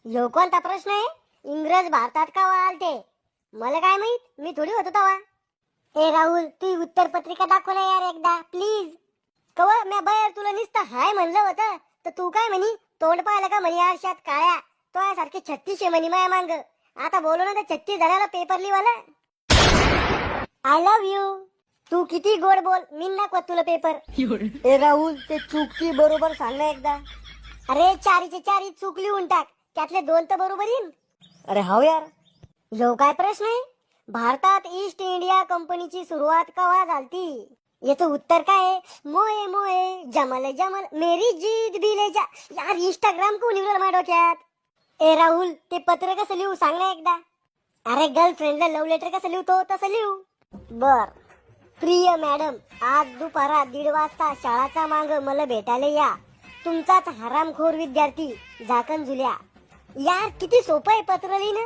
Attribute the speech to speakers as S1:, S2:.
S1: ह्यो कोणता प्रश्न आहे? इंग्रज भारतात का आलते? मला काय माहित, मी थोडी होतो तवा. ए राहुल, तू उत्तर पत्रिका दाखव ना यार एकदा प्लीज. कवा मी बाहेर तुला नुसतं हाय म्हणलं होतं तर तू काय म्हणी तोंड पाहिलं का म्हणी आरशात काळ्या तो सारखे 36 म्हणी माया मांग. आता बोलू ना तर 36 जणाला पेपर लिवाला. I love you. तू किती गोड बोल, मी नको तुला पेपर. ए राहुल, ते चुकी बरोबर सांग ना एकदा. अरे चारीचे चारी चूक लिहून टाक, त्यातले 2 तर बरोबर येईल. अरे हाव यार. जो काय प्रश्न आहे? भारतात ईस्ट इंडिया कंपनीची सुरुवात केव्हा झालती? याचं उत्तर काय आहे? मोये मोये जमल जमल मेरी जीत भी ले जा. यार इंस्टाग्राम कोण लिहिलं माझ्या डोक्यात? ए राहुल, ते पत्र कसं लिहू सांग ना एकदा. अरे गर्लफ्रेंडला लव्ह लेटर कसं लिहतो तसं लिहू. बर. प्रिय मॅडम, आज दुपारा 1:30 वाजता शाळाचा मांग मला भेटायला या. तुमचाच हरामखोर विद्यार्थी झाकण जुल्या. यार किती सोपं आहे पत्र लिहिणं.